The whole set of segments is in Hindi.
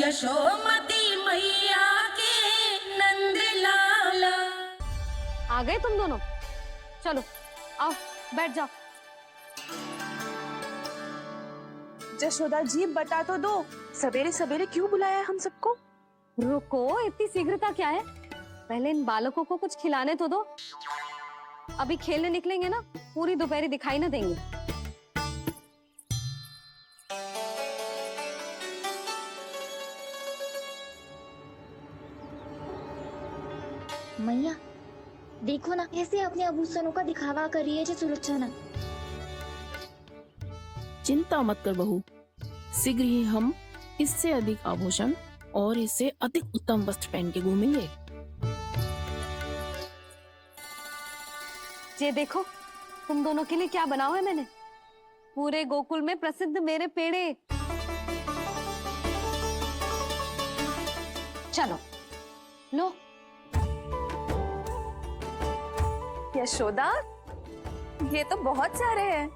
यशोमती मैया के नंद लाला। आ गए तुम दोनों? चलो आओ बैठ जाओ। जशोदा जी बता तो दो, सवेरे सवेरे क्यों बुलाया है हम सबको? रुको, इतनी शीघ्रता क्या है? पहले इन बालकों को कुछ खिलाने तो दो। अभी खेलने निकलेंगे ना, पूरी दोपहर दिखाई ना देंगे। मैया देखो ना कैसे अपने आभूषणों का दिखावा कर रही है जो सुलोचना। चिंता मत कर बहू, शीघ्र ही हम इससे अधिक आभूषण और इससे अधिक उत्तम वस्त्र पहन के घूमेंगे। ये देखो तुम दोनों के लिए क्या बनाओ है मैंने। पूरे गोकुल में प्रसिद्ध मेरे पेड़े। चलो लो। यशोदा ये तो बहुत सारे हैं।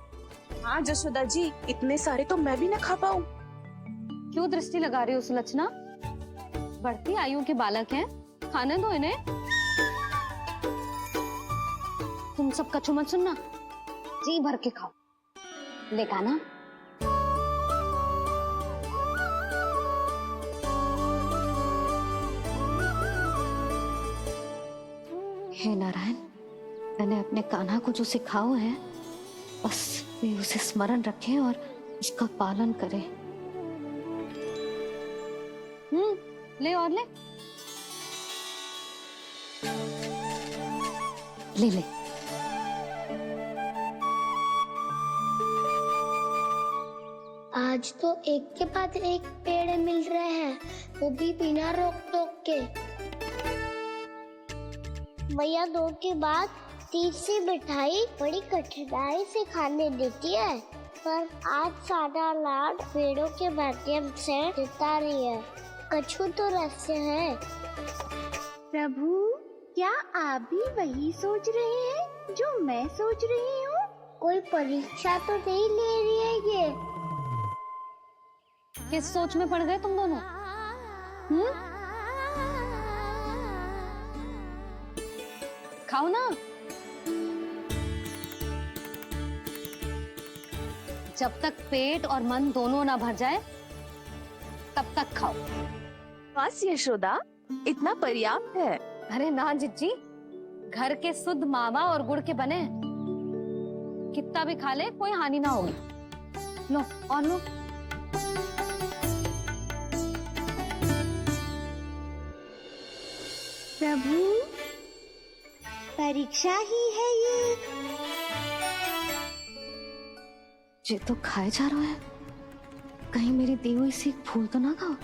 हाँ जशोदा जी, इतने सारे तो मैं भी ना खा पाऊँ। क्यों दृष्टि लगा रही हो सुलक्षणा? बढ़ती आयु के बालक हैं, खाने दो इन्हें। तुम सब कछु मत सुनना, जी भर के खाओ। देखा ना? हे नारायण, मैंने अपने कान्हा को जो सिखाओ है बस वे उसे स्मरण रखें और उसका पालन करें। ले और ले ले ले। आज तो एक के बाद एक पेड़ मिल रहे हैं, वो भी बिना रोक टोक के। मैया दो के बाद तीसरी मिठाई बड़ी कठिनाई से खाने देती है, पर आज सादा लाड पेड़ों के माध्यम से जिता रही है। कछु तो रहस्य है। प्रभु, क्या आप भी वही सोच रहे हैं जो मैं सोच रही हूँ? कोई परीक्षा तो नहीं ले रही है ये? किस सोच में पड़ गए तुम दोनों? खाओ ना। जब तक पेट और मन दोनों ना भर जाए तब तक खाओ। बस यशोदा, इतना पर्याप्त है। अरे ना जिज्जी, घर के शुद्ध मावा और गुड़ के बने, कितना भी खा ले कोई हानि ना होगी। लो और लो। प्रभु, परीक्षा ही है ये तो खाए जा रहा है। कहीं मेरी दी हुई सीख फूल तो ना खाओ,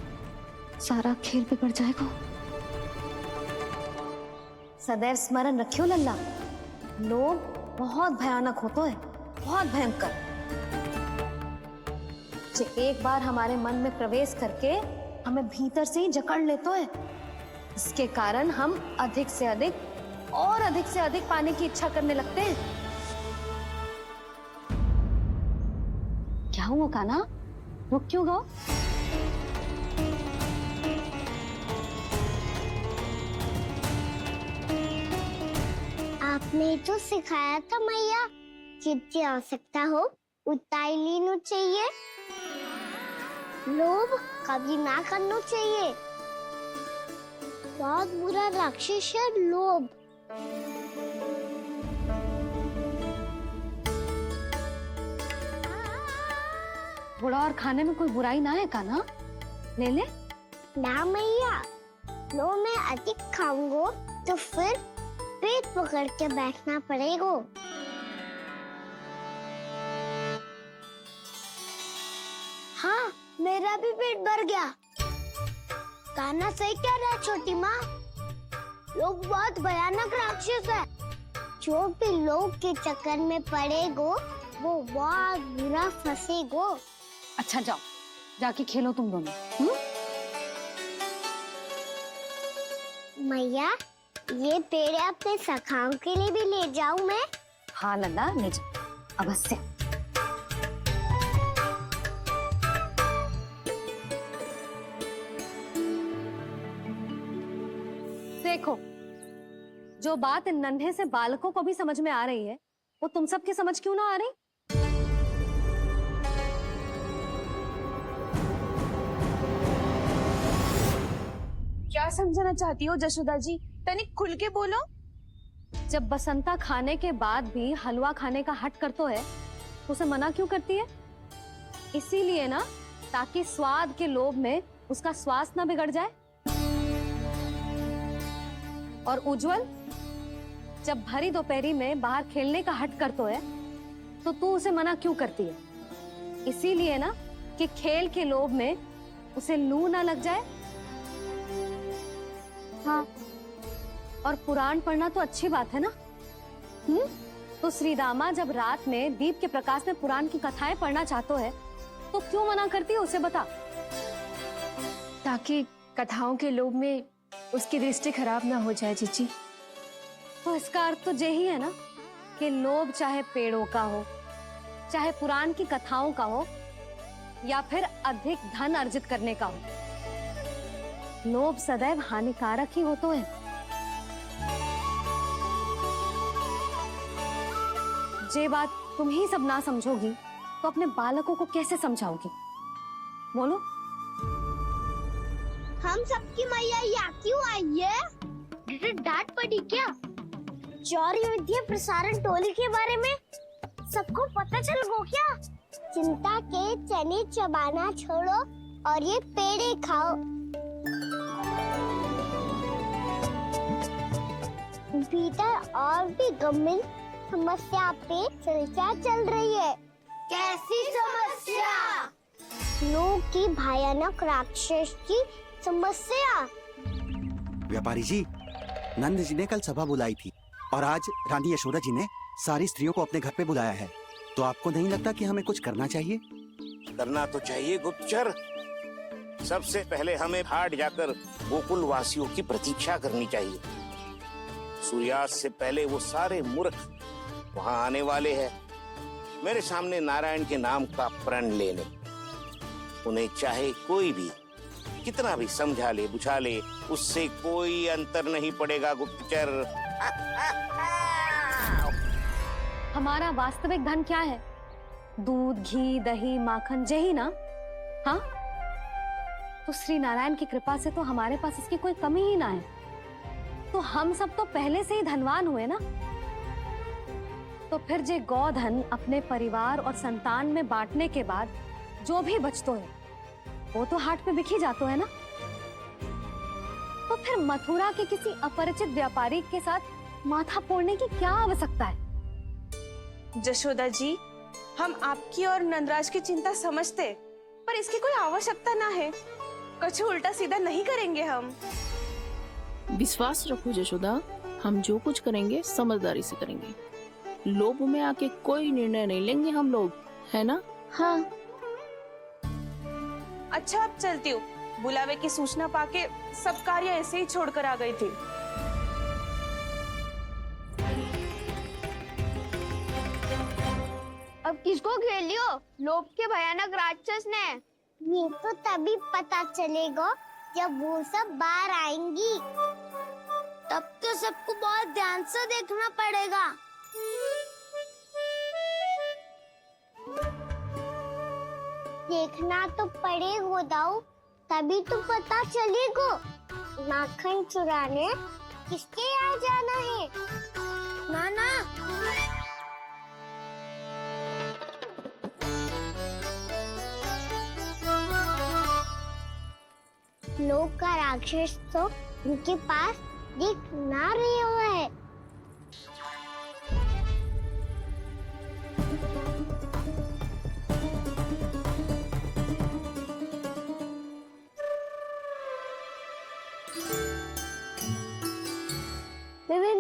सारा खेल बिगड़ जाएगा। सदैव स्मरण रखियो लल्ला, लोग बहुत भयानक होते हैं, बहुत भयंकर। जो एक बार हमारे मन में प्रवेश करके हमें भीतर से ही जकड़ लेते हैं, इसके कारण हम अधिक से अधिक और अधिक से अधिक पाने की इच्छा करने लगते हैं। क्या हुआ कान्हा, रुक क्यों गो? आपने तो सिखाया था मैया, जितनी आवश्यकता हो उतना ही लेना चाहिए, लोभ कभी ना करना चाहिए। बहुत बुरा राक्षस है लोभ। बुरा और खाने में कोई बुराई ना है कान्हा, ले ले। ना मैया, लो मैं अधिक खाऊंगा तो फिर पेट पकड़ के बैठना पड़ेगा। हाँ, मेरा भी पेट भर गया। कान्हा सही कह रहा है छोटी माँ, लोग बहुत भयानक राक्षस है। जो भी लोग के चक्कर में पड़ेगो वो बहुत बुरा फंसेगो। अच्छा जाओ, जाके खेलो तुम दोनों। मैया, ये पेड़ अपने सखाओं के लिए भी ले जाऊं मैं? हाँ लल्ला, ले जाओ अवश्य। देखो, जो बात इन नन्हे से बालकों को भी समझ में आ रही है, वो तुम सबकी समझ क्यों ना आ रही? क्या समझाना चाहती हो जशोदा जी? तनिक खुल के बोलो। जब बसंता खाने के बाद भी हलवा खाने का हट करतो है, तो उसे मना क्यों करती है? इसीलिए ना, ताकि स्वाद के लोभ में उसका स्वास्थ्य ना बिगड़ जाए। और उज्जवल, जब भरी दोपहरी में बाहर खेलने का हट करतो है, तो तू उसे मना क्यों करती है? इसीलिए ना, कि खेल के लोभ में उसे लू ना लग जाए। हाँ, और पुराण पढ़ना तो अच्छी बात है ना? तो श्री रामा जब रात में दीप के प्रकाश में पुराण की कथाएं पढ़ना चाहते है, तो क्यों मना करती है? उसे बता। ताकि कथाओं के लोभ में उसकी दृष्टि खराब ना हो जाए जीजी। तो इसका अर्थ तो यही है ना, कि लोभ चाहे पेड़ों का हो, चाहे पुराण की कथाओं का हो, या फिर अधिक धन अर्जित करने का हो, लोभ सदैव हानिकारक ही होता है। जे बात तुम ही सब ना समझोगी, तो अपने बालकों को कैसे समझाओगी? बोलो। हम सबकी मैया यहाँ क्यों आई है? डांट पड़ी क्या? चौरी विद्या प्रसारण टोली के बारे में सबको पता चल गो क्या? चिंता के चने चबाना छोड़ो और ये पेड़े खाओ। भीतर और भी गंभीर समस्या पे चर्चा चल रही है। कैसी समस्या? लोग की भयानक राक्षस की समस्या। व्यापारी जी, नंद जी ने कल सभा बुलाई थी और आज रानी यशोदा जी ने सारी स्त्रियों को अपने घर पे बुलाया है। तो आपको नहीं लगता कि हमें कुछ करना चाहिए? करना तो चाहिए गुप्तचर। सबसे पहले हमें हाट जाकर गोकुल वासियों की प्रतीक्षा करनी चाहिए। सूर्यास्त से पहले वो सारे मूर्ख वहाँ आने वाले हैं, मेरे सामने नारायण के नाम का प्रण लेने। उन्हें चाहे कोई भी कितना भी समझा ले बुझा ले, उससे कोई अंतर नहीं पड़ेगा गुप्तचर। हमारा वास्तविक धन क्या है? दूध, घी, दही, माखन, यही ना? हाँ, तो श्री नारायण की कृपा से तो हमारे पास इसकी कोई कमी ही ना है। तो हम सब तो पहले से ही धनवान हुए ना। तो फिर जे गोधन अपने परिवार और संतान में बांटने के बाद जो भी बचतो है, वो तो हाट में बिखी जातो है ना। तो फिर मथुरा के किसी अपरिचित व्यापारी के साथ माथा फोड़ने की क्या आवश्यकता है? जशोदा जी, हम आपकी और नंदराज की चिंता समझते, पर इसकी कोई आवश्यकता ना है। कुछ उल्टा सीधा नहीं करेंगे हम। विश्वास रखो जशोदा, हम जो कुछ करेंगे समझदारी से करेंगे। लोभ में आके कोई निर्णय नहीं लेंगे हम लोग, है ना? हाँ। अच्छा, अब चलती हूँ। बुलावे की सूचना पाके सब कार्य ऐसे ही छोड़कर आ गई थी। अब किसको घेर लियो? लोभ के भयानक राक्षस ने। ये तो तभी पता चलेगा जब वो सब बाहर आएंगी। तब तो सबको बहुत ध्यान से देखना पड़ेगा। देखना तो पड़ेगा दाऊ, तभी तो पता चलेगा माखन चुराने किसके यहाँ जाना है। नाना, लोग का राक्षस तो उनके पास दिख ना रहे हुआ है।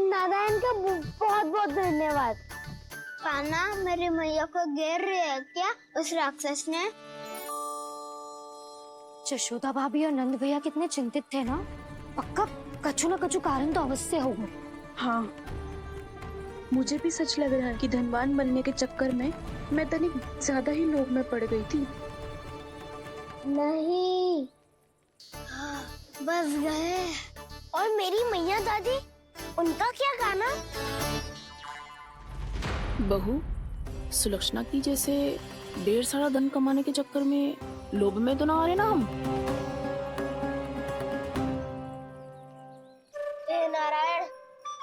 नारायण का बहुत बहुत धन्यवाद। कान्हा, मेरे मैया को घेर रहे है क्या उस राक्षस ने? यशोदा भाभी और नंद भैया कितने चिंतित थे ना। पक्का कछु न कछु कारण तो अवश्य होगा। हाँ, मुझे भी सच लग रहा है कि धनवान बनने के चक्कर में मैं तनिक ज्यादा ही लोभ में पड़ गई थी। नहीं, बस गए। और मेरी मैया दादी, उनका क्या गाना? बहू, सुलक्षणा की जैसे ढेर सारा धन कमाने के चक्कर में लोभ में तो ना आ रहे ना हम। हे नारायण,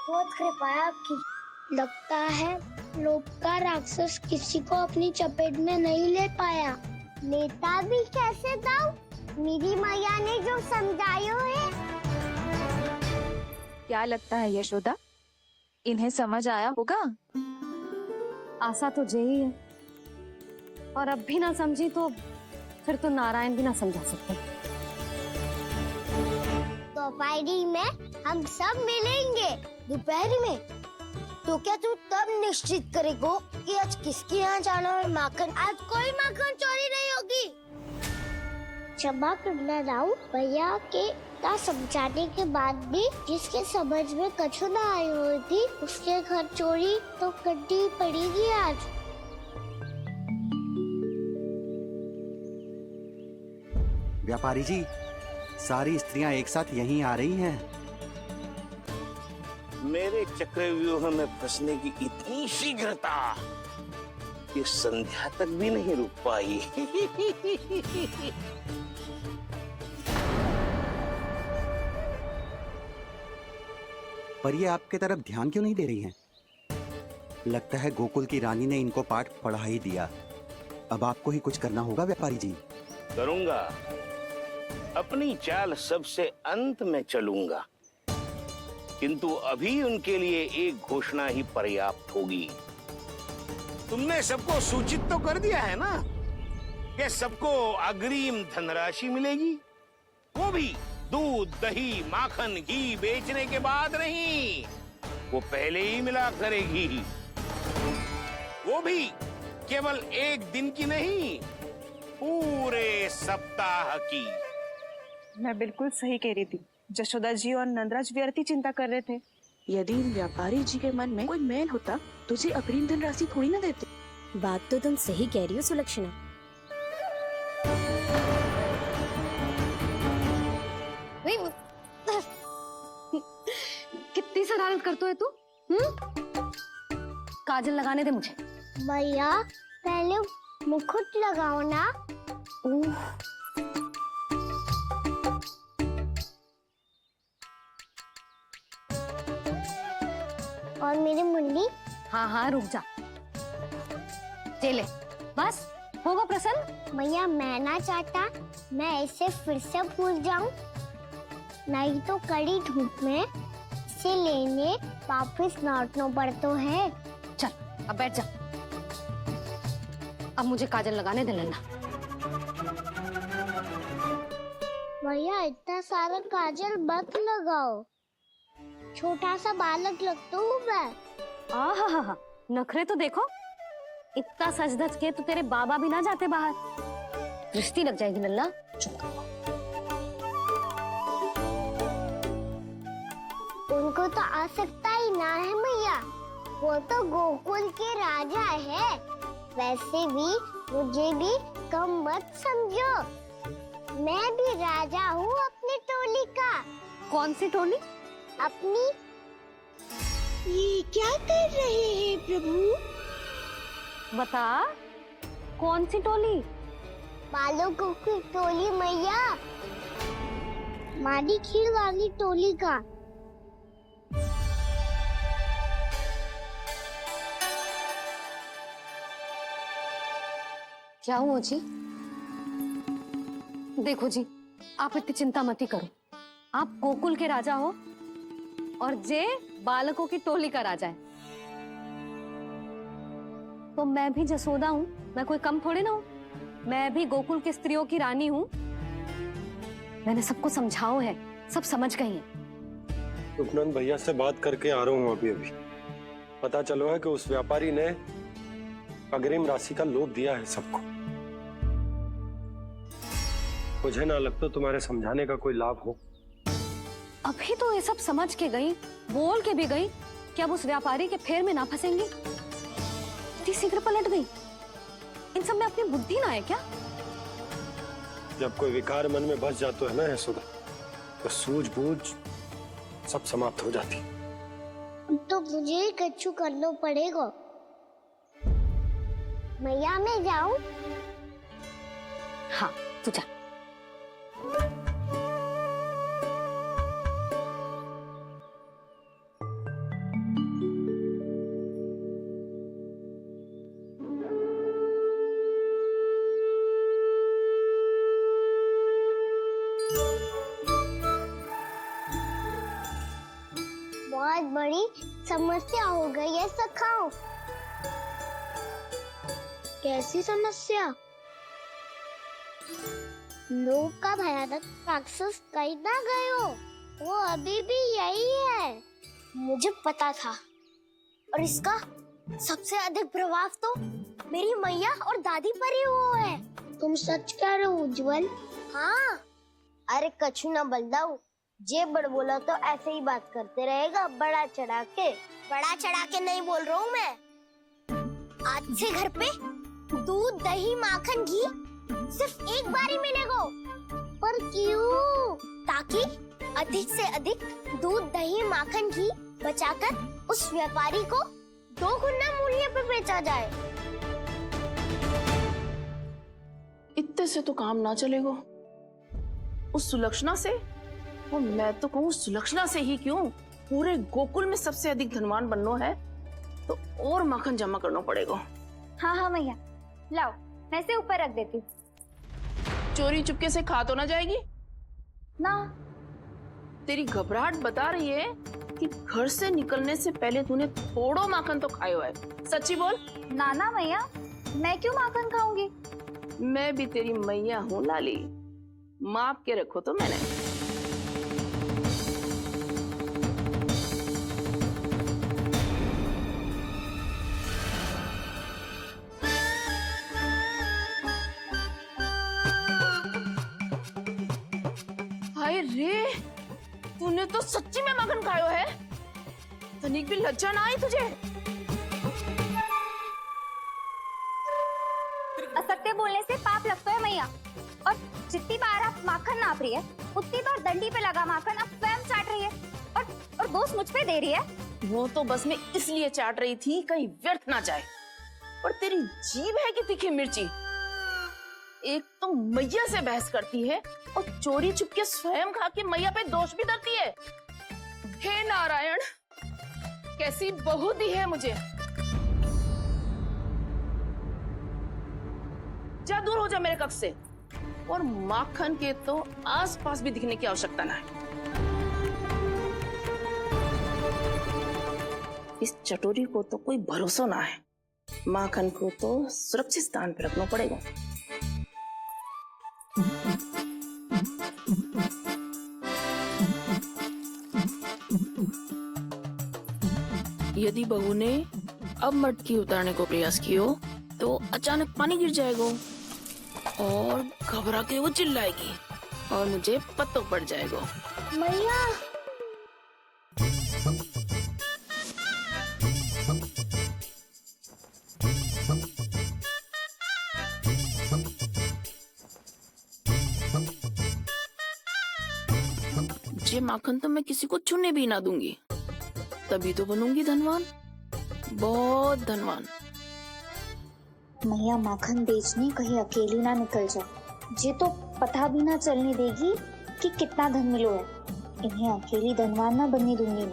बहुत कृपा है आपकी। लगता है लोभ का राक्षस किसी को अपनी चपेट में नहीं ले पाया। लेता भी कैसे दाऊ? मेरी मैया ने जो समझायो है। क्या लगता है यशोदा, इन्हें समझ आया होगा? आशा तो यही है, और अब भी ना समझी तो फिर तो नारायण भी ना समझा सकते। दोपहरी में हम सब मिलेंगे। दोपहरी में? तो क्या तू तब निश्चित करेगो कि आज किसके यहाँ जाना है माखन? आज कोई माखन चोरी नहीं होगी। क्षमा करना राऊ, भैया के का समझाने के बाद भी जिसके समझ में कछु ना आई होती, उसके घर चोरी तो करनी पड़ेगी आज। व्यापारी जी, सारी स्त्रियां एक साथ यहीं आ रही हैं। मेरे चक्रव्यूह में फंसने की इतनी शीघ्रता कि संध्या तक भी नहीं रुक पाई। पर ये आपके तरफ ध्यान क्यों नहीं दे रही हैं? लगता है गोकुल की रानी ने इनको पाठ पढ़ा ही दिया। अब आपको ही कुछ करना होगा व्यापारी जी। करूंगा, अपनी चाल सबसे अंत में चलूंगा, किंतु अभी उनके लिए एक घोषणा ही पर्याप्त होगी। तुमने सबको सूचित तो कर दिया है ना कि सबको अग्रिम धनराशि मिलेगी, वो भी दूध, दही, माखन, घी बेचने के बाद नहीं, वो पहले ही मिला करेगी। वो भी केवल एक दिन की नहीं, पूरे सप्ताह की। मैं बिल्कुल सही कह रही थी। जशोदा जी और नंदराज व्यर्थ ही चिंता कर रहे थे। यदि इन व्यापारी जी के मन में कोई मैल होता, तुझे अग्रिम धन राशि थोड़ी ना देते। बात तो तुम सही कह रही हो सुलक्षणा। कितनी शरारत करते है तू? काजल लगाने दे मुझे। भैया पहले मुकुट लगाओ ना। और मेरी मुरली? हाँ हाँ रुक जा, चले बस होगा प्रसन्न। भैया मैं ना चाहता मैं ऐसे फिर से भूल जाऊं, नहीं तो कड़ी धूप में इसे लेने वापस लौटना पड़ता है। चल अब बैठ जा, अब मुझे काजल लगाने दे लेना। भैया इतना सारा काजल मत लगाओ, छोटा सा बालक लगता हूँ मैं। आहा, नखरे तो देखो, इतना सज धज के तो तेरे बाबा भी ना जाते बाहर, दृष्टि लग जाएगी नल्ला। उनको तो आ सकता ही ना है भैया, वो तो गोकुल के राजा है। वैसे भी मुझे भी कम मत समझो, मैं भी राजा हूँ अपनी टोली का। कौन सी टोली? अपनी। ये क्या कर रहे हैं प्रभु? बता, कौन सी टोली? बालकों की टोली मैया, मारी खीर वाली टोली का। क्या हुआ जी? देखो जी, आप इतनी चिंता मत करो, आप गोकुल के राजा हो और जे बालकों की टोली का राजा है, तो मैं भी जसोदा हूँ, मैं कोई कम थोड़ी ना हूँ, मैं भी गोकुल की स्त्रियों की रानी हूँ। मैंने सबको समझाओ है, सब समझ गई हैं। उपनंद भैया से बात करके आ रहा हूँ अभी। पता चलो है कि उस व्यापारी ने अग्रिम राशि का लोभ दिया है सबको। मुझे ना लगता तुम्हारे समझाने का कोई लाभ हो। अभी तो ये सब समझ के गई, बोल के भी गई कि अब उस व्यापारी के फेर में ना फंसेंगी। इतनी शीघ्र पलट गई, इन सब में अपनी बुद्धि ना है क्या? जब कोई विकार मन में बस जाता है ना यशोदा, तो सूझबूझ सब समाप्त हो जाती। तो मुझे ही कच्चू करना पड़ेगा। मैया मैं जाऊं? हाँ तू जा। बहुत बड़ी समस्या हो गई है सखाओ। कैसी समस्या? लोभ का भयानक राक्षस कहीं ना गए हो, वो अभी भी यही है। मुझे पता था, और इसका सबसे अधिक प्रभाव तो मेरी मैया और दादी पर ही हुआ है। तुम सच कह रहे हो उज्जवल? हाँ। अरे कछु ना बलदाऊ, जे बड़ बोला तो ऐसे ही बात करते रहेगा बड़ा चढ़ा के। बड़ा चढ़ा के नहीं बोल रहा हूँ मैं। आज से घर पे दूध दही माखन घी सिर्फ एक बार ही मिलेगा। पर क्यों? ताकि अधिक से अधिक दूध दही माखन घी बचाकर उस व्यापारी को 2 गुना मूल्य पे बेचा जाए। इतने से तो काम ना चलेगा। उस सुलक्षणा से, और मैं तो कहूँ सुलक्षणा से ही क्यों, पूरे गोकुल में सबसे अधिक धनवान बनना है तो और माखन जमा करना पड़ेगा। हाँ हाँ मैया, लाओ मैं इसे ऊपर रख देती हूँ। चोरी चुपके से खा तो ना जाएगी ना? तेरी घबराहट बता रही है कि घर से निकलने से पहले तूने थोड़ा माखन तो खाया है। सच्ची बोल। ना ना मैया, मैं क्यों माखन खाऊंगी? मैं भी तेरी मैया हूँ लाली, माप के रखो तो मैंने। हाय रे, तूने तो सच्ची में माखन खायो है। तनिक भी लज्जा ना आई तुझे? असत्य बोलने से पाप लगता है मैया, और जितनी बार आप माखन नाप रही है उतनी बार डंडी पे लगा माखन आप स्वयं चाट रही है, और दोष मुझ पे दे रही है। वो तो बस मैं इसलिए चाट रही थी कहीं व्यर्थ ना जाए। पर तेरी जीभ है कि तीखी मिर्ची। एक तो मैया से बहस करती है और चोरी चुपके स्वयं खा के मैया पे दोष भी धरती है। हे नारायण, कैसी बहू दी है मुझे। जा, दूर हो जा मेरे कक्ष से, और माखन के तो आसपास भी दिखने की आवश्यकता ना है। इस चटोरी को तो कोई भरोसा ना है। माखन को तो सुरक्षित स्थान पर रखना पड़ेगा। यदि बहू ने अब मटकी उतारने को प्रयास किया तो अचानक पानी गिर जाएगा और घबरा के वो चिल्लाएगी और मुझे पत्तों पड़ जाएगा। मैया, ये माखन तो मैं किसी को छूने भी ना दूंगी, तभी तो बनूंगी धनवान, बहुत धनवान। मैया माखन बेचने कहीं अकेली ना निकल जाए। ये तो पता भी ना चलने देगी कि कितना धन मिलो है। इन्हें अकेली धनवान ना बनने दूंगी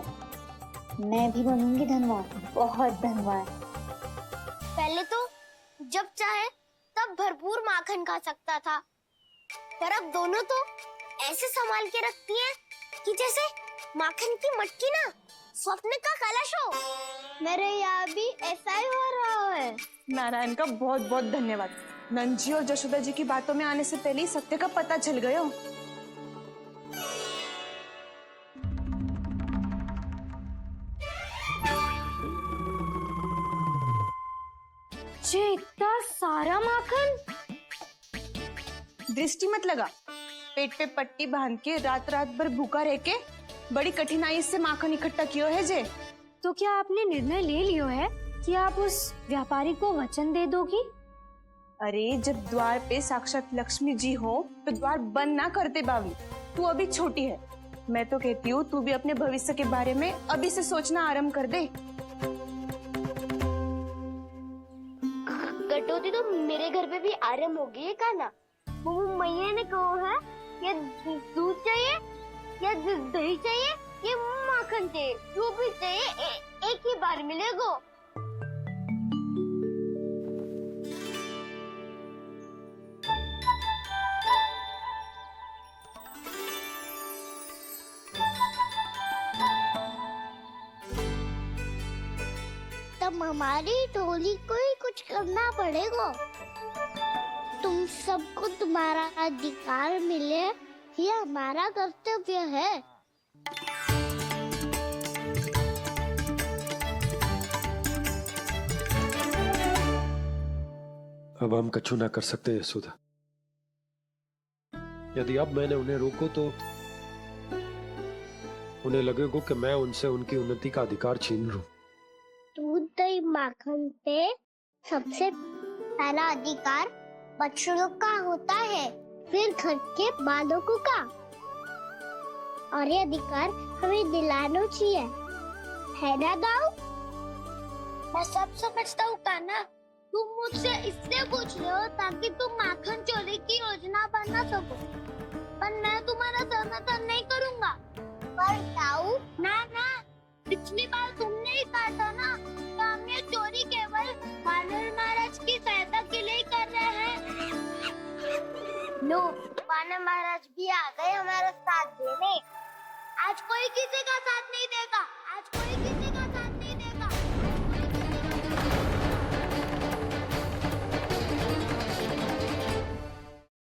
मैं भी बनूंगी धनवान, बहुत धनवान। पहले तो जब चाहे तब भरपूर माखन खा सकता था, पर अब दोनों तो ऐसे संभाल के रखती हैं कि जैसे माखन की मटकी ना स्वप्न का कलश हो। मेरे यहाँ भी ऐसा ही हो रहा है। नारायण का बहुत बहुत धन्यवाद। नंद जी और जशोदा जी की बातों में आने से पहले ही सत्य का पता चल गया। ये इतना सारा माखन? दृष्टि मत लगा, पेट पे पट्टी बांध के रात रात भर भूखा रह के बड़ी कठिनाई से माखन इकट्ठा किया है जे। तो क्या आपने निर्णय ले लियो है कि आप उस व्यापारी को वचन दे दोगी? अरे जब द्वार पे साक्षात लक्ष्मी जी हो तो द्वार बंद ना करते बावली। तू अभी छोटी है, मैं तो कहती हूँ तू भी अपने भविष्य के बारे में अभी से सोचना आरंभ कर दे। कटौती तो मेरे घर पे भी आरंभ हो गई है काना। वो मैया ने कहा है या दूध चाहिए या दही चाहिए या माखन चाहिए, जो भी चाहिए एक ही बार मिलेगा। तब हमारी टोली को ही कुछ करना पड़ेगा। तुम सबको तुम्हारा अधिकार मिले, ये हमारा कर्तव्य है। अब हम कछु ना कर सकते यशोदा। यदि अब मैंने उन्हें रोको तो उन्हें लगेगा कि मैं उनसे उनकी उन्नति का अधिकार छीन लूं। दूध दही माखन पे सबसे पहला अधिकार बच्चों का होता है, फिर घर के बालकों का, और ये अधिकार हमें दिलाना चाहिए, है ना दाऊ? मैं सब समझता हूँ कान्हा, तुम मुझसे इसलिए पूछ रहे हो ताकि तुम माखन चोरी की योजना बना सको, पर मैं तुम्हारा समर्थन नहीं करूँगा। पर दाऊ ना, पिछली बार तुमने ही कहा था ना कि हम ये चोरी केवल वानर महाराज की सहायता के लिए कर रहे हैं। लो, वानर महाराज भी आ गए हमारा साथ देने। आज कोई किसी का साथ नहीं